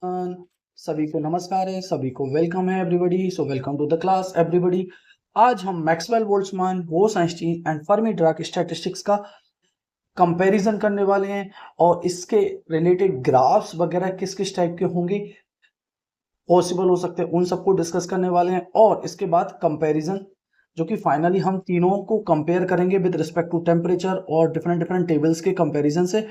Everyone, सभी को नमस्कार है, सभी को वेलकम है everybody. So welcome to the class everybody. आज हम Maxwell Boltzmann, Bose Einstein and Fermi Dirac statistics का कंपैरिजन करने वाले हैं और इसके रिलेटेड ग्राफ्स वगैरह किस किस टाइप के होंगे, पॉसिबल हो सकते हैं, उन सबको डिस्कस करने वाले हैं। और इसके बाद कंपैरिजन, जो कि फाइनली हम तीनों को कंपेयर करेंगे विद रिस्पेक्ट टू टेम्परेचर और डिफरेंट डिफरेंट टेबल्स के कंपैरिजन से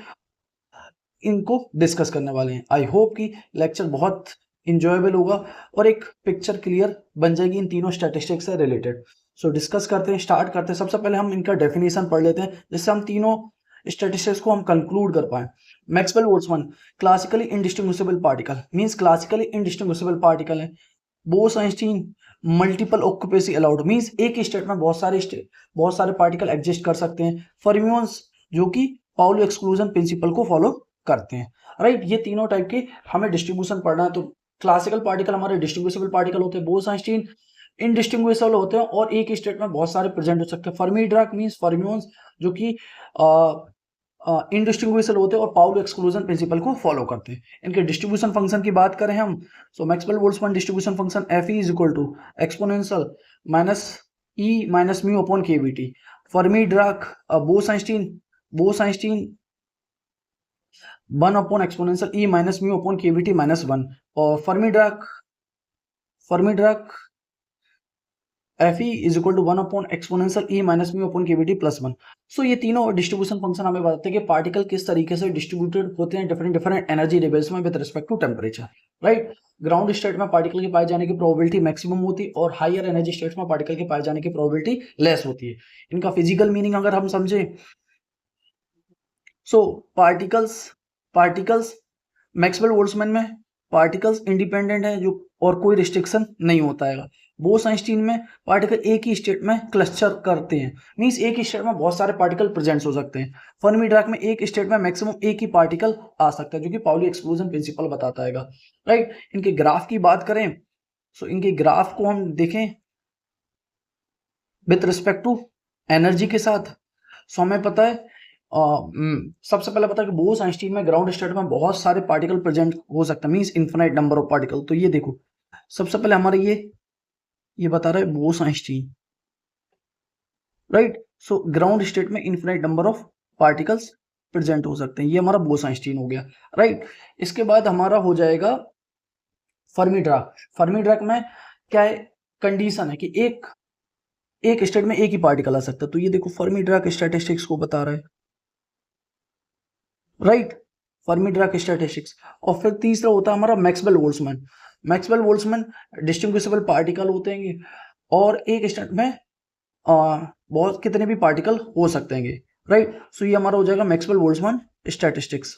इनको डिस्कस करने वाले हैं। आई होप कि लेक्चर बहुत इंजॉयबल होगा और एक पिक्चर क्लियर बन जाएगी इन तीनों स्टैटिस्टिक्स से रिलेटेड। सो डिस्कस करते हैं, स्टार्ट करते हैं। सबसे पहले हम इनका डेफिनेशन पढ़ लेते हैं, जिससे हम तीनों स्टैटिस्टिक्स को हम कंक्लूड कर पाए। Maxwell Boltzmann classically indistinguishable particle means classically indistinguishable particle है। Bose Einstein multiple occupancy allowed means एक ही स्टेट में बहुत सारे पार्टिकल एग्जिस्ट कर सकते हैं। फर्मियोन्स जो कि पाउली एक्सक्लूजन प्रिंसिपल को फॉलो करते हैं। राइट, ये तीनों टाइप के हमें डिस्ट्रीब्यूशन पढ़ना है। तो क्लासिकल पार्टिकल हमारे डिस्ट्रीब्यूसिबल पार्टिकल होते हैं, बोस आइंस्टीन इनडिस्टिंग्विशेबल होते हैं और एक ही स्टेट में बहुत सारे प्रेजेंट हो सकते हैं। फर्मी डिराक मींस फर्मियोन्स जो कि इनडिस्टिंग्विशेबल होते हैं और पाउली एक्सक्लूजन प्रिंसिपल को फॉलो करते हैं। इनके डिस्ट्रीब्यूशन फंक्शन की बात करें हम, so Maxwell Boltzmann distribution function F E is equal to exponential minus E minus mu upon K B T. Fermi Dirac Bose Einstein 1 upon exponential E minus mu upon KVT minus 1 और Fermi Dirac F E is equal to 1 upon exponential E minus mu upon KVT plus 1। सो ये तीनों distribution function हमें बताते हैं कि particle किस तरीके से डिस्ट्रीब्यूटेड होते हैं डिफरेंट डिफरेंट एनर्जी लेवल्स में with respect to temperature. Right, ground state में पार्टिकल के पाए जाने की प्रोबेबिलिटी मैक्सिमम होती है और हायर एनर्जी स्टेट में पार्टिकल के पाए जाने की प्रोबेबिलिटी लेस होती है। इनका फिजिकल मीनिंग अगर हम समझे, सो पार्टिकल्स मैक्सवेल बोल्ट्जमैन में पार्टिकल्स इंडिपेंडेंट है जो और कोई रिस्ट्रिक्शन नहीं होता है। बोस आइंस्टीन में पार्टिकल एक ही स्टेट में क्लस्टर करते हैं, मींस एक ही स्टेट में बहुत सारे पार्टिकल प्रेजेंट हो सकते हैं। फर्मी डिराक में एक स्टेट में मैक्सिमम एक ही पार्टिकल आ सकता है, जो कि पाउली एक्सक्लूजन प्रिंसिपल बताता है। राइट, इनके ग्राफ की बात करें, सो इनके ग्राफ को हम देखें विथ रिस्पेक्ट टू एनर्जी के साथ। सो हमें पता है, सबसे पहले पता है कि बोस आइंस्टीन में ग्राउंड स्टेट में बहुत सारे पार्टिकल प्रेजेंट हो सकते हैं, means infinite number of particle. तो ये देखो, सबसे पहले हमारे ये बता रहा है Bose Einstein. Right, so ground state में infinite number of particles present हो सकते हैं, ये हमारा बोस आइंस्टीन हो गया। राइट, इसके बाद हमारा हो जाएगा फर्मी डिराक में क्या है, कंडीशन है कि एक स्टेट में एक ही पार्टिकल आ सकता है। तो ये देखो, फर्मी डिराक स्टैटिस्टिक्स को बता रहा है। Right, Fermi Dirac statistics. और फिर तीसरा होता है हमारा मैक्सवेल बोल्ट्जमैन डिस्टिंग्विशेबल पार्टिकल होते हैं और एक स्टेट में बहुत कितने भी पार्टिकल हो सकते हैं। राइट, सो ये हमारा हो जाएगा Maxwell Boltzmann statistics.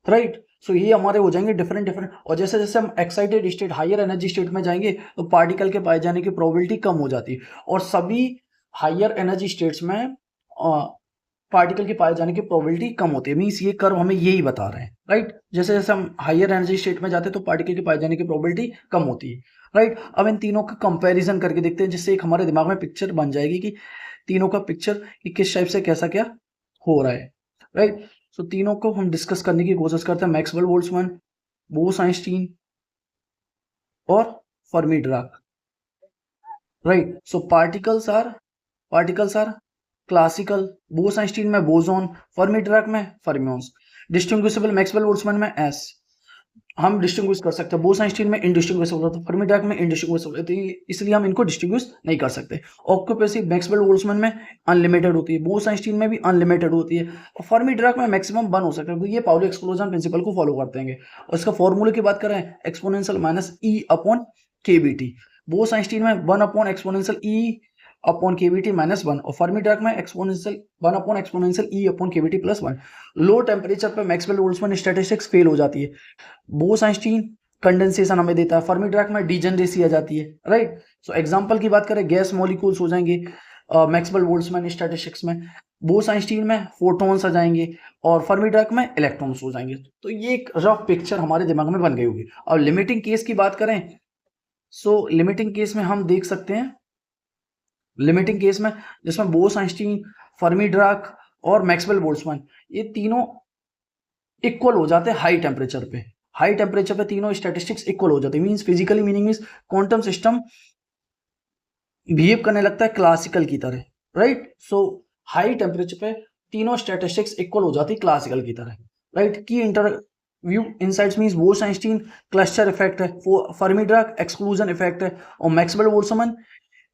Right, so ये हमारे हो जाएंगे डिफरेंट। और जैसे जैसे हम excited state, higher energy state में जाएंगे तो पार्टिकल के पाए जाने की प्रोबेबिलिटी कम हो जाती है। और सभी हायर एनर्जी स्टेट्स में पार्टिकल के पाए जाने की प्रोबेबिलिटी कम होती है, मींस ये कर्व हमें यही बता रहे हैं। राइट, जैसे जैसे हम हायर एनर्जी स्टेट में जाते हैं तो पार्टिकल के पाए जाने की प्रोबेबिलिटी कम होती है। राइट, अब इन तीनों का कंपैरिजन करके देखते हैं, जिससे एक हमारे दिमाग में पिक्चर बन जाएगी कि तीनों का पिक्चर कि किस टाइप से कैसा क्या हो रहा है। राइट, सो तीनों को हम डिस्कस करने की कोशिश करते हैं, मैक्सवेल बोल्ट्जमैन, बोस आइंस्टीन और Fermi Dirac. Right, so particles are classical, Bose Einstein में बोसॉन, फर्मी डिराक में फर्मियोन्स। डिस्टिंग्विशेबल मैक्सवेल बोल्ट्जमैन में एस, हम डिस्टिंग्विश कर सकते हैं। बोस आइंस्टीन में इनडिस्टिंग्विशेबल होता है, फर्मी डिराक में इनडिस्टिंग्विशेबल होती है, इसलिए हम इनको डिस्टिंग्विश नहीं कर सकते। ऑक्यूपेंसी मैक्सवेल बोल्ट्जमैन में अनलिमिटेड होती है, बोस आइंस्टीन में भी अनलिमिटेड होती है और फर्मी डिराक में मैक्सिमम 1 हो सकता है, क्योंकि ये पाउली एक्सक्लूजन प्रिंसिपल को फॉलो करते हैं। और इसका फॉर्मूले की बात करें, exponential minus E upon K B T. Bose Einstein में 1 अपॉन एक्सपोनेंशियल ई अपॉन केवीटी माइनस 1 और फर्मी डिराक में एक्सपोनेंशियल 1 अपॉन एक्सपोनेंशियल ई upon KVT plus 1। Low temperature पर मैक्सवेल बोल्ट्जमैन स्टैटिस्टिक्स फेल हो जाती है। बोस आइंस्टीन कंडेंसेशन हमें देता है, फर्मी डिराक में डीजनरेसी आ जाती है। राइट, सो एग्जांपल की बात करें, गैस मॉलिक्यूल्स हो जाएंगे मैक्सवेल बोल्ट्जमैन स्टैटिस्टिक्स में, बोस आइंस्टीन में फोटॉन्स आ जाएंगे और फर्मी डिराक में इलेक्ट्रॉन्स हो जाएंगे। तो ये एक रफ पिक्चर हमारे दिमाग में बन गई होगी। और लिमिटिंग केस की बात करें, सो लिमिटिंग केस में हम देख सकते हैं, लिमिटिंग केस में जिसमें बोस आइंस्टीन, फर्मी डिराक और मैक्सवेल बोल्ट्जमैन ये तीनों इक्वल हो जाते हैं हाई टेम्परेचर पे। हाई टेम्परेचर पे तीनों स्टैटिस्टिक्स इक्वल हो जाते हैं, means physically meaning means quantum system behave करने लगता है क्लासिकल की तरह, राइट। सो हाई टेम्परेचर पे तीनों स्टैटिस्टिक्स इक्वल हो जाती है क्लासिकल की तरह, राइट। की interview insights means Bose-Einstein cluster effect है, फर्मी डिराक एक्सक्लूजन इफेक्ट है, और मैक्सवेल बोल्ट्जमैन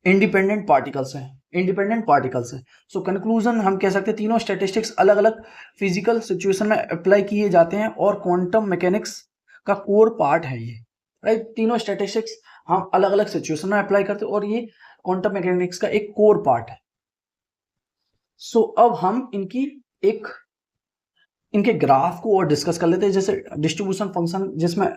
इंडिपेंडेंट पार्टिकल्स हैं, इंडिपेंडेंट पार्टिकल्स हैं। सो कंक्लूजन हम कह सकते हैं तीनों स्टैटिस्टिक्स अलग अलग फिजिकल सिचुएशन में अप्लाई किए जाते हैं और क्वांटम मैकेनिक्स का कोर पार्ट है ये, राइट। तीनों स्टैटिस्टिक्स हम अलग अलग सिचुएशन में अप्लाई करते हैं और ये क्वांटम मैकेनिक्स का एक कोर पार्ट है। सो अब हम इनके ग्राफ को और डिस्कस कर लेते हैं, जैसे डिस्ट्रीब्यूशन फंक्शन, जिसमें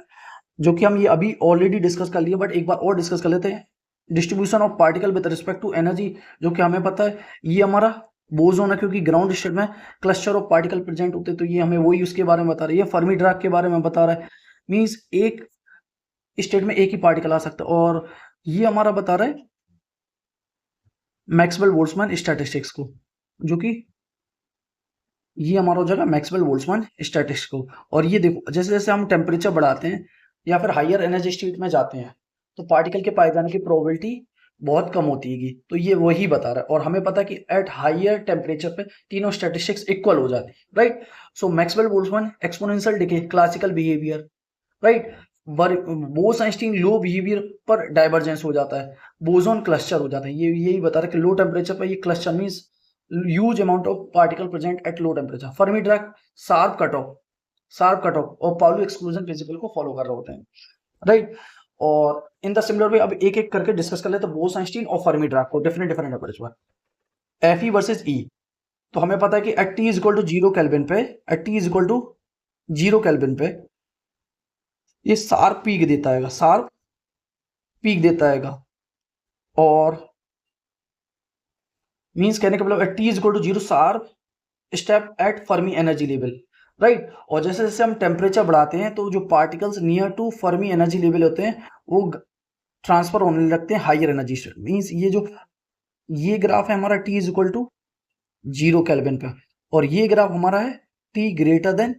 जो कि हम ये अभी ऑलरेडी डिस्कस कर लिए, बट एक बार और डिस्कस कर लेते हैं। Distribution of particle with respect to energy, जो कि हमें पता है ये हमारा बोसोन है, क्योंकि ग्राउंड स्टेट में क्लस्टर ऑफ पार्टिकल प्रेजेंट होते हैं, तो ये हमें वही उसके बारे में बता रही है। फर्मी डिराक के बारे में बता रहा है, मींस एक स्टेट में एक ही पार्टिकल आ सकता है, और ये हमारा बता रहा है मैक्सवेल बोल्ट्जमैन स्टैटिस्टिक्स को, जो कि ये हमारा हो जाएगा मैक्सवेल बोल्ट्जमैन स्टैटिस्टिक्स को। और ये देखो, जैसे जैसे हम टेम्परेचर बढ़ाते हैं या फिर हायर एनर्जी स्टेट में जाते हैं, तो पार्टिकल के पाए जाने की प्रोबेबिलिटी बहुत कम होती है, तो ये वही बता रहा है। और हमें पता है कि एट हायर टेम्परेचर पे तीनों स्टैटिस्टिक्स इक्वल हो जाती है, right. So Maxwell Boltzmann exponential decay classical behaviour, right. Bose Einstein low behaviour पर डाइवर्जेंस हो जाता है, बोसोन क्लस्टर हो जाता है, ये यही बता रहा है कि लो टेम्परेचर पर ये cluster means huge amount of particle present at low temperature. Fermi Dirac sharp cut off और पाउली एक्सक्लूजन प्रिंसिपल को फॉलो कर रहे होते हैं, राइट। और इन द सिमिलर वे अब एक एक करके डिस्कस कर लेते हैं बोस-आइंस्टीन और फर्मी डिराक को different different temperature. F E versus E, तो हमें पता है कि at T is equal to 0 kelvin पे, at T is equal to 0 kelvin पे ये शार्प पीक देता है, शार्प पीक देता है, और मींस कहने का मतलब at T is equal to 0 sharp step at Fermi energy level, right. और जैसे जैसे हम टेम्परेचर बढ़ाते हैं तो जो particles near to Fermi energy level होते हैं वो ट्रांसफर होने लगते हैं हायर एनर्जी स्टेट। मींस ये ग्राफ है हमारा T is equal to 0 kelvin पे, और ये ग्राफ हमारा है टी ग्रेटर देन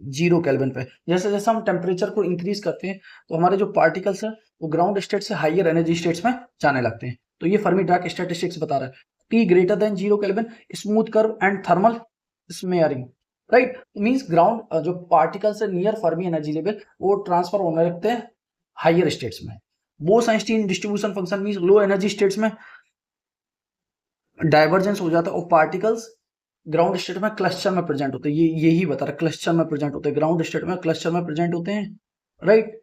0 केल्विन पे। जैसे जैसे हम टेम्परेचर को इंक्रीज करते हैं तो हमारे जो पार्टिकल्स है वो ग्राउंड स्टेट से हायर एनर्जी स्टेट्स में जाने लगते हैं, तो ये फर्मी डिराक स्टैटिस्टिक्स बता रहा है। T greater than 0 kelvin, smooth curve and thermal smearing, right. Means ground जो पार्टिकल्स है नियर फर्मी एनर्जी लेवल वो ट्रांसफर होने लगते हैं हायर स्टेट्स में। Bose Einstein distribution function means low energy states में डाइवर्जेंस हो जाता है और पार्टिकल्स ग्राउंड स्टेट में क्लस्टर में प्रेजेंट होते हैं, ये यही बता रहा है, क्लस्टर में प्रेजेंट होते हैं, ग्राउंड स्टेट में क्लस्टर में प्रेजेंट होते हैं, right.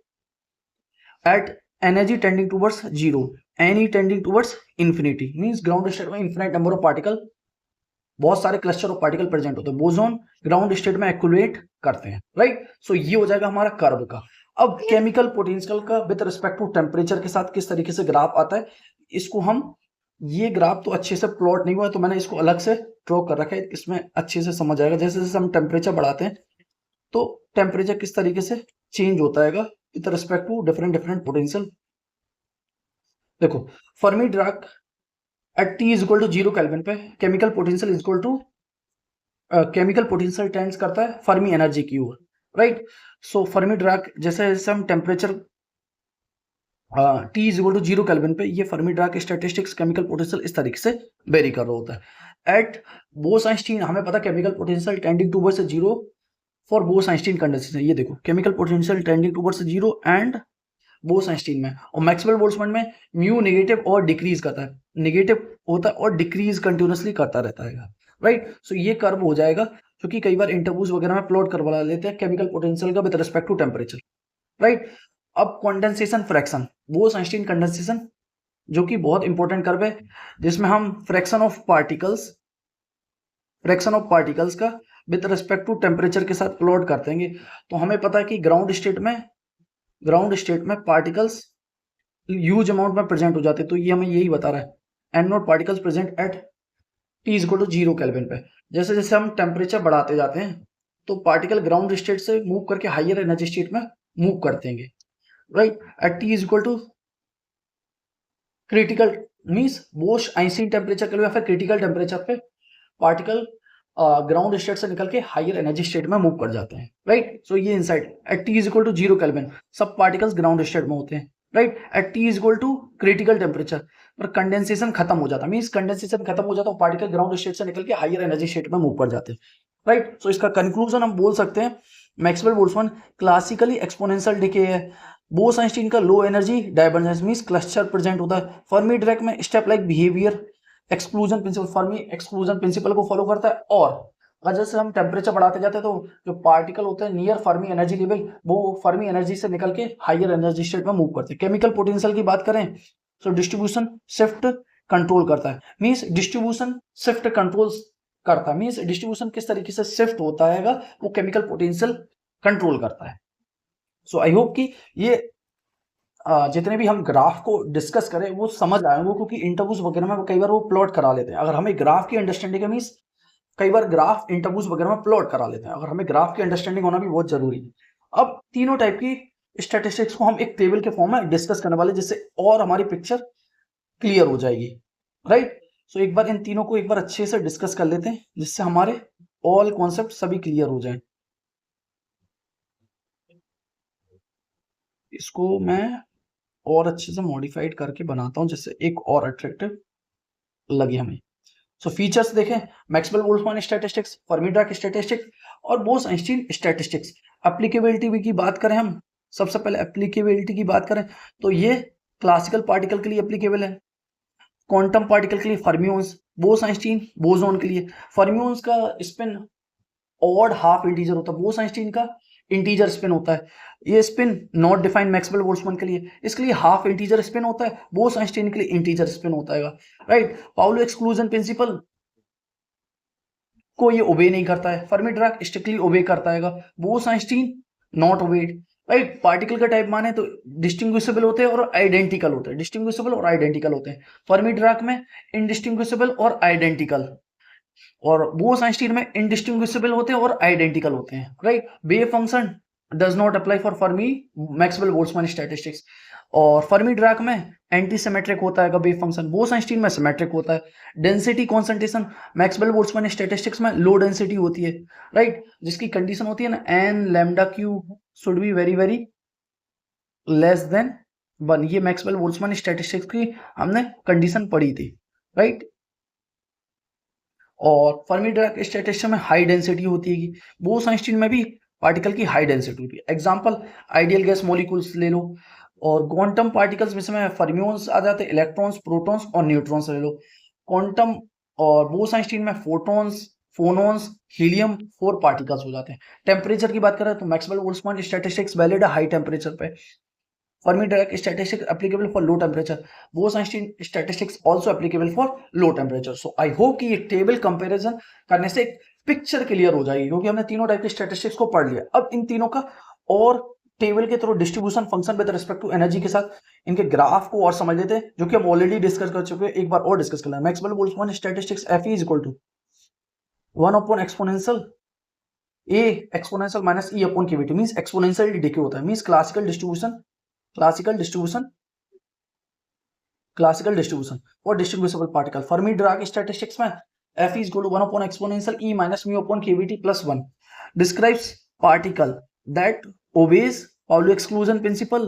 At energy tending towards 0, any tending towards infinity, means ground state में इन्फिनिट नंबर ऑफ पार्टिकल, बहुत सारे क्लस्टर ऑफ पार्टिकल प्रेजेंट होते हैं, बोसोन ग्राउंड स्टेट में एक्युमुलेट करते हैं, राइट। सो ये हो जाएगा हमारा कर्व का। अब केमिकल पोटेंशियल का विद रिस्पेक्ट टू टेम्परेचर के साथ किस तरीके से ग्राफ आता है, इसको हम, ये ग्राफ तो अच्छे से प्लॉट नहीं हुआ है तो मैंने इसको अलग से ड्रॉ कर रखा है, इसमें अच्छे से समझ आएगा। जैसे जैसे हम टेम्परेचर बढ़ाते हैं तो टेम्परेचर किस तरीके से चेंज होता है with respect to different different potential. देखो, Fermi Dirac at T is equal to 0 kelvin पे chemical potential is equal to chemical potential tends करता है फर्मी एनर्जी की ओर, राइट। सो फर्मी डिराक जैसे जैसे हम temperature T is equal to 0 kelvin पे ये Fermi Dirac statistics chemical potential इस तरीके से वेरी कर रहा होता है। एट बोस-आइंस्टीन हमें पता chemical potential tending towards 0 for Bose-Einstein condensation, ये देखो chemical potential tending towards 0 and Bose-Einstein में, और मैक्सवेल बोल्ट्जमैन में म्यू नेगेटिव और डिक्रीज करता है, नेगेटिव होता है और डिक्रीज कंटिन्यूसली करता रहता है, राइट। सो ये कर्व हो जाएगा, क्योंकि कई बार इंटरव्यूज वगैरह में प्लॉट करवा लेते हैं केमिकल पोटेंशियल का with respect to temperature, right. अब कंडेंसेशन फ्रैक्शन, बोस-आइंस्टीन कंडेंसेशन, जो कि बहुत इंपॉर्टेंट कर्व है, जिसमें हम फ्रैक्शन ऑफ पार्टिकल्स का विद रिस्पेक्ट टू टेम्परेचर के साथ प्लॉट करते हैं। तो हमें पता है कि ग्राउंड स्टेट में पार्टिकल्स ह्यूज अमाउंट में प्रेजेंट हो जाते हैं, तो ये हमें यही बता रहा है N naught particles present at T is equal to 0 kelvin पे। जैसे जैसे हम टेम्परेचर बढ़ाते जाते हैं तो पार्टिकल ग्राउंड स्टेट से मूव करके हायर एनर्जी स्टेट में मूव करते हैं, right. At T is equal to critical means Bose Einstein temperature के लिए या फिर क्रिटिकल टेम्परेचर पे पार्टिकल ग्राउंड स्टेट से निकल के हायर एनर्जी स्टेट में मूव कर जाते हैं, राइट। सो ये inside at T is equal to 0 kelvin सब पार्टिकल्स ग्राउंड स्टेट में होते हैं, right. At T is equal to critical temperature पर कंडेंसेशन खत्म हो जाता है, मींस कंडेंसेशन खत्म हो जाता है, पार्टिकल ग्राउंड स्टेट से निकल के हायर एनर्जी स्टेट में मूव कर जाते हैं, राइट। सो इसका कंक्लूजन हम बोल सकते हैं Maxwell Boltzmann classically exponential decay है। बोस-आइंस्टीन का low energy divergence means cluster present होता है। फर्मी डायराक में step like behaviour exclusion principle, Fermi exclusion principle को फॉलो करता है। और अगर जैसे हम टेम्परेचर बढ़ाते जाते हैं तो जो पार्टिकल होते हैं नियर फर्मी एनर्जी लेवल वो फर्मी एनर्जी से निकल के हायर एनर्जी स्टेट में मूव करते हैं। केमिकल पोटेंशियल की बात करें तो डिस्ट्रीब्यूशन शिफ्ट कंट्रोल करता है, मींस डिस्ट्रीब्यूशन शिफ्ट कंट्रोल करता है, मींस डिस्ट्रीब्यूशन किस तरीके से शिफ्ट होता है वो केमिकल पोटेंशियल कंट्रोल करता है। सो आई होप कि ये जितने भी हम ग्राफ को डिस्कस करें वो समझ आए वो, क्योंकि इंटरव्यूज वगैरह में कई बार वो प्लॉट करा लेते हैं। अगर हमें ग्राफ की अंडरस्टैंडिंग है मींस कई बार ग्राफ इंटरव्यूज वगैरह में प्लॉट करा लेते हैं, अगर हमें ग्राफ की अंडरस्टैंडिंग होना भी बहुत जरूरी है। अब तीनों टाइप की स्टैटिस्टिक्स को हम एक टेबल के फॉर्म में डिस्कस करने वाले, जिससे और हमारी पिक्चर क्लियर हो जाएगी, राइट। सो एक बार इन तीनों को एक बार अच्छे से डिस्कस कर लेते हैं जिससे हमारे ऑल कॉन्सेप्ट सभी क्लियर हो जाए। इसको मैं और अच्छे से मॉडिफाइड करके बनाता हूं जिससे एक और अट्रैक्टिव लगे हमें। सो फीचर्स देखें, Maxwell Boltzmann statistics, Fermi Dirac statistics और बोस-आइंस्टीन स्टैटिस्टिक्स। एप्लीकेबिलिटी की बात करें हम, सबसे पहले एप्लीकेबिलिटी की बात करें तो ये क्लासिकल पार्टिकल के लिए एप्लीकेबल है, क्वांटम पार्टिकल के लिए फर्मियोन्स, बोस-आइंस्टीन बोसोन के लिए। फर्मियोन्स का स्पिन ऑड हाफ इंटीजर होता है, बोस-आइंस्टीन का इंटीजर स्पिन होता है। ये spin not defined Maxwell Boltzmann के लिए, इसके लिए हाफ इंटीजर स्पिन होता है, बोस-आइंस्टीन के लिए इंटीजर स्पिन होता है, राइट। पाउलो एक्सक्लूजन प्रिंसिपल को ये ओबे नहीं करता है, फर्मी डायराक स्ट्रिक्टली ओबे करता है, Bose Einstein not obeyed, right. Particle का टाइप माने तो डिस्टिंग्विशेबल होते हैं और आइडेंटिकल होते हैं, डिस्टिंग्विशेबल और आइडेंटिकल होते हैं। फर्मी डायराक में इनडिस्टिंग्विशेबल और आइडेंटिकल, और बोस-आइंस्टीन में इनडिस्टिंग्विशेबल होते हैं और आइडेंटिकल होते हैं, right. Wave function does not apply for Fermi Maxwell Boltzmann statistics. और फर्मी डायराक में एंटी सिमेट्रिक होता है वेव फंक्शन, बोस-आइंस्टीन में सिमेट्रिक होता है। Density concentration Maxwell Boltzmann statistics में लो डेंसिटी होती है, राइट, जिसकी कंडीशन होती है ना N lambda cube should be very very less than 1। ये मैक्सवेल बोल्ट्जमैन स्टैटिस्टिक्स की हमने कंडीशन पढ़ी थी, राइट। और फर्मी डायराक स्टैटिस्टिक्स में हाई डेंसिटी होती है, बोस-आइंस्टीन में भी पार्टिकल की हाई डेंसिटी होती है। एग्जांपल आइडियल गैस मॉलिक्यूल्स ले लो, और क्वांटम पार्टिकल्स में फर्मियोन्स आ जाते हैं, इलेक्ट्रॉन्स, प्रोटॉन्स और न्यूट्रॉन्स ले लो। क्वांटम और बोस-आइंस्टीन में फोटॉन्स, फोनॉन्स, हीलियम 4 पार्टिकल्स हो जाते हैं। टेम्परेचर की बात करें तो मैक्सवेल बोल्ट्जमैन स्टैटिस्टिक्स वैलिड है हाई टेम्परेचर पे। Fermi Dirac statistics applicable for low temperature, Bose-Einstein statistics also applicable for low temperature. So I hope कि ये टेबल कंपैरिजन करने से एक पिक्चर क्लियर हो जाएगी, क्योंकि हमने तीनों टाइप के स्टैटिस्टिक्स को पढ़ लिया। अब इन तीनों का और टेबल के through distribution function with respect to energy के साथ इनके ग्राफ को और समझ लेते हैं, जो कि हम ऑलरेडी डिस्कस कर चुके हैं, एक बार और डिस्कस कर लें। Maxwell Boltzmann statistics Fe is equal to 1 upon exponential a exponential minus E upon KVT, means exponential decay होता है, मींस क्लासिकल डिस्ट्रीब्यूशन और distributable particle. Fermi Dirac statistics में Fe is equal to 1 upon exponential E minus mu upon kVt plus 1 describes particle that obeys Pauli exclusion principle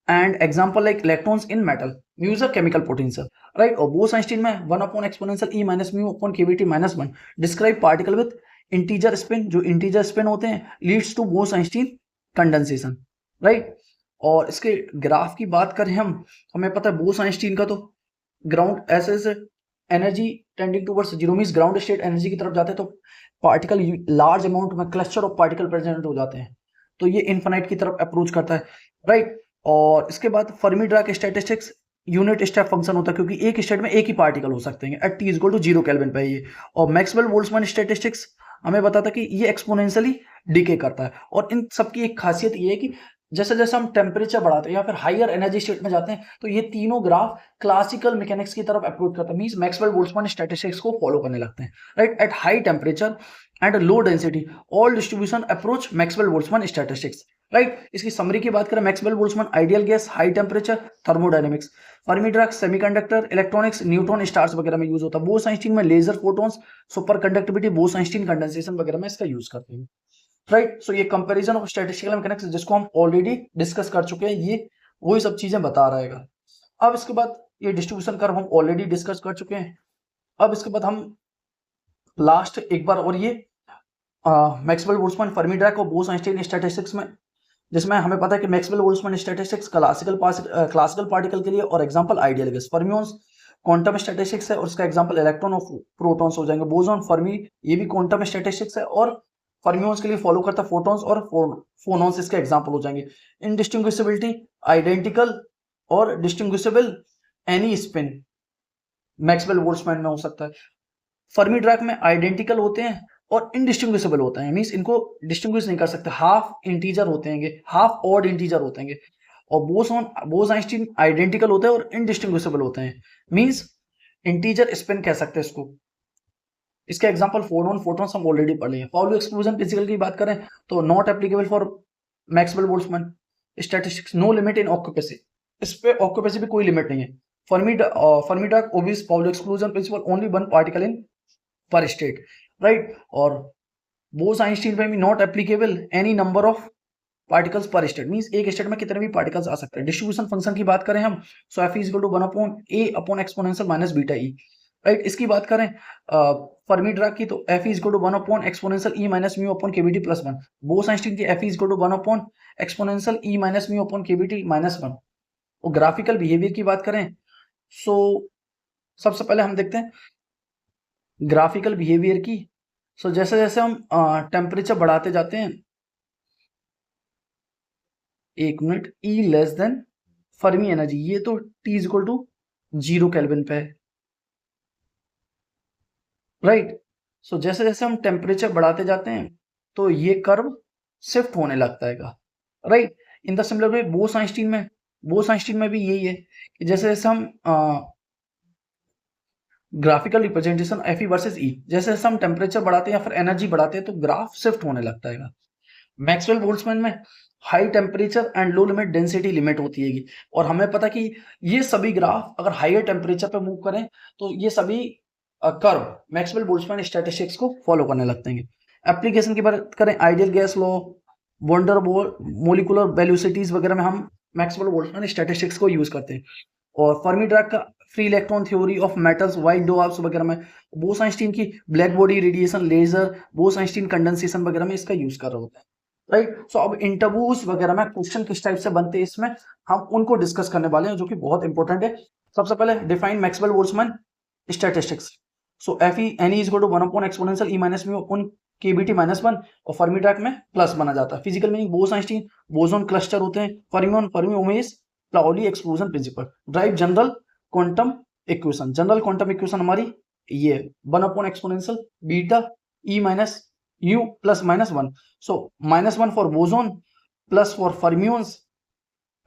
and example like electrons in metal use a chemical potential, right। और Bose-Einstein में 1 upon exponential E minus mu upon kVt minus 1 describe particle with integer spin, जो integer spin होते हैं leads to Bose-Einstein condensation, right। और इसके graph की बात करें हमें पता है बोस-आइंस्टीन का तो ग्राउंड ऐसे energy tending towards zero, means ground state energy की तरफ जाते हैं तो पार्टिकल लार्ज अमाउंट में क्लस्टर ऑफ पार्टिकल प्रेजेंट हो जाते हैं, तो ये इनफिनाइट की तरफ अप्रोच करता है, राइट। और इसके बाद Fermi Dirac statistics unit step function होता है, क्योंकि एक स्टेट में एक ही पार्टिकल हो सकते हैं at T is equal to 0 kelvin पे ये। और मैक्सवेल बोल्ट्जमैन स्टैटिस्टिक्स हमें बताता है कि ये एक्सपोनेंशियली डिके करता है। और इन सबकी एक खासियत ये है कि जैसे जैसे हम टेम्परेचर बढ़ाते हैं या फिर हायर एनर्जी स्टेट में जाते हैं तो ये तीनों ग्राफ क्लासिकल मैकेनिक्स की तरफ अप्रोच करते हैं, मींस मैक्सवेल बोल्ट्जमैन स्टैटिस्टिक्स को फॉलो करने लगते हैं, right. At high temperature and low density all distribution approach Maxwell Boltzmann statistics. Right. इसकी समरी की बात करें, Maxwell Boltzmann ideal gas, high temperature, thermodynamics, Fermi Dirac, semiconductor, electronics, neutron stars वगैरह में यूज होता है। बोस आइंस्टीन में laser photons, super conductivity, Bose Einstein condensation वगैरह में इसका यूज करते हैं। राइट। सो ये कंपैरिजन ऑफ स्टैटिस्टिकल मैकेनिक्स जिसको हम ऑलरेडी डिस्कस कर चुके हैं, ये वही सब चीजें बता रहेगा। अब इसके बाद ये डिस्ट्रीब्यूशन कर्व हम ऑलरेडी डिस्कस कर चुके हैं। अब इसके बाद हम लास्ट एक बार और ये मैक्सवेल बोल्ट्जमैन फर्मी ड्रग और बोस आइंस्टीन स्टैटिस्टिक्स में, जिसमें हमें पता है कि Maxwell Boltzmann statistics classical particle के लिए और example ideal gas, fermions quantum statistics है और इसका एग्जांपल इलेक्ट्रॉन और प्रोटॉन्स हो जाएंगे। बोसॉन फर्मी ये भी क्वांटम स्टैटिस्टिक्स है और फर्मियंस के लिए फॉलो करता है फोटॉन्स और फोनॉन्स इसके एग्जांपल हो जाएंगे। इनडिस्टिंग्विशबिलिटी आइडेंटिकल और distinguishable any spin Maxwell Boltzmann में हो सकता है। फर्मी ड्रग में आइडेंटिकल होते हैं और इनडिस्टिंग्विशेबल होते हैं, मींस इनको डिस्टिंग्विश नहीं कर सकते, हाफ इंटीजर होते हैं, हाफ ऑड इंटीजर होते हैं। और बोस आइंस्टीन आइडेंटिकल होते हैं और इनडिस्टिंग्विशेबल होते हैं, मींस इंटीजर स्पिन कह सकते हैं इसको। इसके एग्जांपल फोटॉन फोटॉन्स हम ऑलरेडी पढ़ लिए। पाउली एक्सक्लूजन प्रिंसिपल की बात करें तो not applicable for Maxwell Boltzmann statistics, no limit in occupancy, इस पे ऑक्यूपेंसी पे कोई लिमिट नहीं है। Fermi Dirac obeys Pauli exclusion principle only one particle in per state, right. और बोस आइंस्टीन पे भी not applicable any number of particles per state, means एक स्टेट में कितने भी पार्टिकल्स आ सकते हैं। डिस्ट्रीब्यूशन फंक्शन की बात करें हम, so F is equal to 1/a exponential minus beta E, right. इसकी बात करें फर्मी ड्रग की तो F is equal to 1 exponential E minus mu upon KVT plus 1। Bose Einstein की F is equal to 1 exponential E minus mu upon KVT minus 1। और graphical behaviour की बात करें, सो सबसे पहले हम देखते हैं ग्राफिकल बिहेवियर की। सो जैसे जैसे हम टेम्परेचर बढ़ाते जाते हैं, एक minute, E less than Fermi energy, ये तो T is equal to 0 kelvin पे है, राइट। सो जैसे जैसे हम टेम्परेचर बढ़ाते जाते हैं तो ये कर्व शिफ्ट होने लगता है, राइट। इन the similar way Bose Einstein में भी यही है कि जैसे जैसे हम graphical representation F E versus E, जैसे जैसे हम टेम्परेचर बढ़ाते हैं या फिर एनर्जी बढ़ाते हैं तो ग्राफ शिफ्ट होने लगता है। मैक्सवेल बोल्ट्जमैन में high temperature and low limit density limit होती है, और हमें पता कि ये सभी ग्राफ अगर हायर टेम्परेचर पे मूव करें तो ये सभी कर्व मैक्सवेल बोल्ट्जमैन स्टैटिस्टिक्स को फॉलो करने लगते हैं। एप्लीकेशन की बात करें, ideal gas law, wonder molecular velocities वगैरह में हम मैक्सवेल बोल्ट्जमैन स्टैटिस्टिक्स को यूज करते हैं। और फर्मी ड्रग का free electron theory of metals, white dwarfs वगैरह में, बोस आइंस्टीन की black body radiation, laser, Bose Einstein condensation वगैरह में इसका यूज कर रहे होते हैं, राइट। सो अब इंटरव्यूज वगैरह में क्वेश्चन किस टाइप से बनते हैं इसमें हम उनको डिस्कस करने वाले हैं, जो कि बहुत इंपॉर्टेंट है। सबसे पहले define Maxwell Boltzmann statistics. So F E N is equal to 1 exponential E minus mu upon KBT minus 1, और फर्मी ड्रग में प्लस बना जाता है। Physical meaning, Bose Einstein boson cluster होते हैं, fermion Fermi obeys Pauli exclusion principle, derive general quantum equation. General quantum equation हमारी ये 1 exponential beta E minus u plus minus 1, so minus 1 for boson plus for fermions।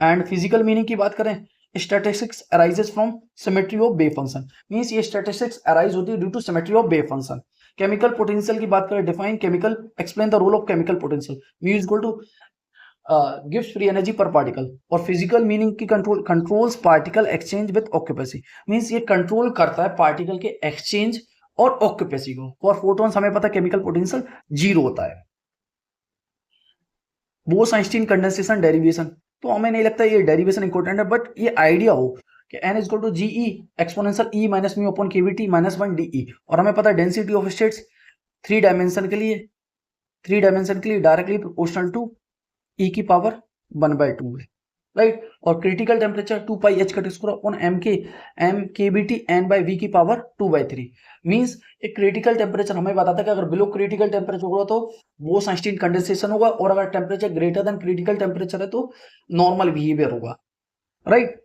and physical meaning की बात करें, statistics arises from symmetry of wave function, means ये statistics arise होती है due to symmetry of wave function। chemical potential की बात करें, define chemical, explain the role of chemical potential, mu is equal to gives free energy per particle। और physical meaning की controls particle exchange with occupancy, means ये control करता है particle के exchange और ऑक्यूपेंसी को। फॉर फोटॉन्स हमें पता है केमिकल पोटेंशियल 0 होता है। बोस आइंस्टीन कंडेंसेशन डेरिवेशन, तो हमें नहीं लगता ये डेरिवेशन इंपॉर्टेंट है, बट ये आइडिया हो कि n is equal to GE exponential E minus mu upon KVT minus 1 DE. और हमें पता है डेंसिटी ऑफ स्टेट्स 3 डायमेंशन के लिए डायरेक्टली प्रोपोर्शनल टू ई की पावर 1/2 है, राइट। और critical temperature 2 pi H cut square upon M K B T N by V की पावर 2/3, मींस एक क्रिटिकल टेम्परेचर हमें बताता है कि अगर बिलो क्रिटिकल टेम्परेचर होगा तो बोस आइंस्टीन कंडेंसेशन होगा, और अगर temperature greater than critical temperature है तो नॉर्मल बिहेवियर होगा, right.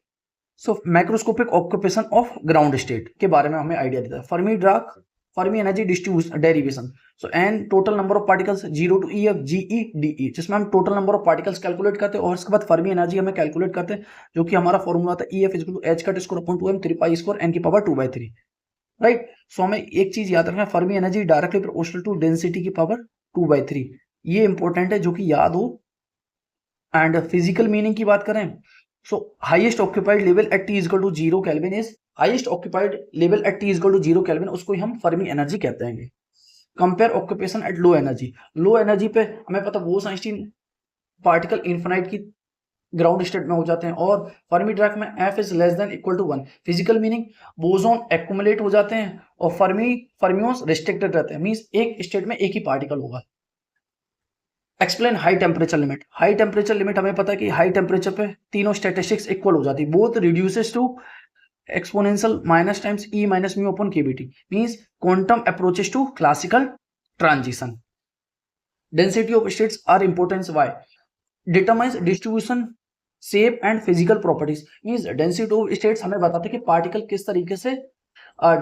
So microscopic occupation of ground state के बारे में हमें आइडिया देता है। Fermi Dirac Fermi energy distribution derivation, so N total number of particles 0 to E of GE DE, जिसमें हम total number of particles calculate करते हैं और इसके बाद फर्मी एनर्जी हमें कैलकुलेट करते हैं, जो कि हमारा फॉर्मूला था EF equal to H cut square upon 2m 3 pi square n की पावर 2/3, राइट। सो हमें एक चीज याद रखना है, Fermi energy directly proportional to density की पावर 2/3, ये इंपॉर्टेंट है जो कि याद हो एंड फिजिकल मीनिंग की बात करें, so highest occupied level at T is equal to 0 kelvin is highest occupied level at T is equal to 0 kelvin, उसको ही हम फर्मी एनर्जी कहते हैं। Compare occupation at low energy पे हमें पता बोस-आइंस्टीन पार्टिकल इन्फिनाइट की ग्राउंड स्टेट में हो जाते हैं, और फर्मी ड्राक में F is less than equal to 1। Physical meaning boson accumulate हो जाते हैं और फर्मियोन्स रिस्ट्रिक्टेड रहते हैं, मींस एक स्टेट में एक ही पार्टिकल होगा। Explain high temperature limit. High temperature limit हमें पता है कि हाई टेम्परेचर पे तीनों स्टैटिस्टिक्स इक्वल हो जाती है, both reduces to exponential minus times E minus mu upon KVT, means quantum approaches to classical transition. Density of states are importance why determines distribution shape and physical properties, means density of states हमें बताते हैं कि particle किस तरीके से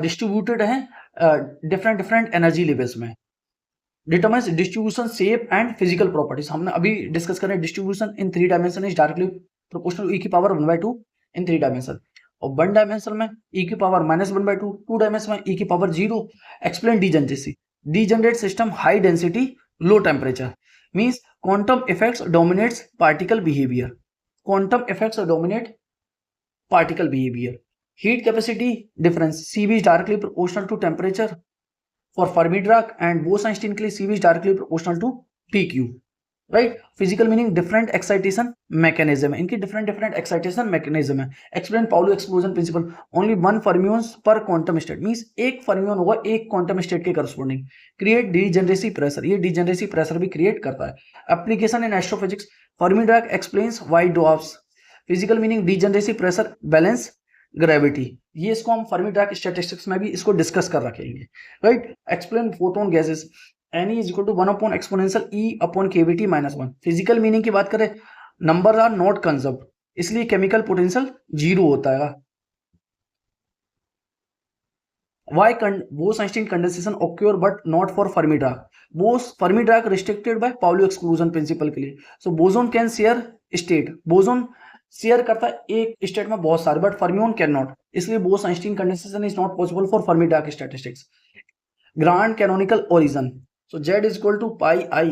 distributed हैं different different energy levels में। Determines distribution shape and physical properties, हमने अभी डिस्कस करें distribution in 3 dimension is directly proportional to e की पावर 1/2 इन 3 डायमेंशन, और 1 डायमेंशन में e की पावर -1/2, 2 डायमेंशन में e की power 0। Explain degeneracy. Degenerate system high density low temperature, means quantum effects dominates particle behaviour. Quantum effects dominate particle behaviour. Heat capacity difference, Cv is directly proportional to temperature for Fermi Dirac and Bose-Einstein के लिए Cv is directly proportional to PQ, right. Physical meaning different excitation mechanism है, इनकी different different excitation mechanism है। Explain Pauli exclusion principle. Only 1 fermions per quantum state, means एक fermion होगा एक quantum state के corresponding. Create degeneracy pressure, ये degeneracy pressure भी create करता है। Application in astrophysics. Fermi Dirac explains why dwarfs. Physical meaning degeneracy pressure balance gravity, ये इसको हम फर्मी डिराक स्टैटिस्टिक्स में भी इसको डिस्कस कर रखेंगे, right. Explain photon gases. Ne is equal to 1 upon exponential E upon KBT minus 1। Physical meaning की बात करें, नंबर आर नॉट कंजर्व्ड, इसलिए केमिकल पोटेंशियल 0 होता है। Why Bose-Einstein condensation occur but not for Fermi Dirac? Fermi Dirac restricted by Pauli exclusion principle के लिए। So boson can share state, boson share करता है एक स्टेट में बहुत सारे, बट फर्मियन कैन नॉट, इसलिए Bose-Einstein condensation is not possible for Fermi Dirac statistics। Grand canonical origin. So Z is equal to pi I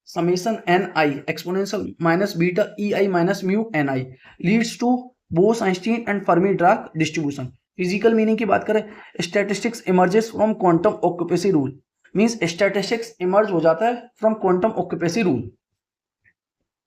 summation Ni exponential minus beta Ei minus mu Ni leads to Bose-Einstein and Fermi Dirac distribution। Physical meaning की बात करें, statistics emerges from quantum occupancy rule, means statistics emerge हो जाता है from quantum occupancy rule.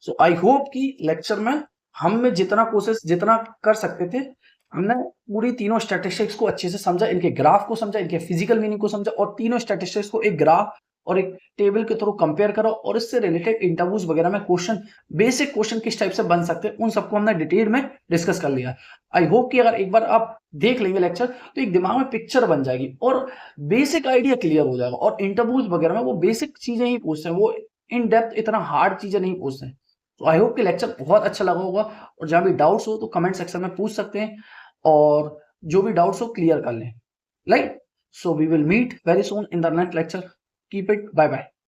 So I hope कि lecture में हम जितना कोशिश जितना कर सकते थे, हमने पूरी तीनों स्टैटिस्टिक्स को अच्छे से समझा, इनके ग्राफ को समझा, इनके फिजिकल मीनिंग को समझा, और तीनों स्टैटिस्टिक्स को एक ग्राफ और एक टेबल के थ्रू कंपेयर करो, और इससे रिलेटेड इंटरव्यूज वगैरह में क्वेश्चन, बेसिक क्वेश्चन किस टाइप से बन सकते हैं, उन सबको हमने डिटेल में डिस्कस कर लिया। आई होप कि अगर एक बार आप देख लेंगे लेक्चर तो एक दिमाग में पिक्चर बन जाएगी और बेसिक आइडिया क्लियर हो जाएगा। और इंटरव्यूज वगैरह में वो बेसिक चीजें ही पूछते हैं, वो इन डेप्थ इतना हार्ड चीजें नहीं पूछते हैं। तो आई होप कि लेक्चर बहुत अच्छा लगा होगा, और जहां भी डाउट्स हो तो कमेंट सेक्शन में पूछ सकते हैं, और जो भी डाउट्स हो क्लियर कर लें, right. So we will meet very soon in the next lecture. Keep it, bye bye.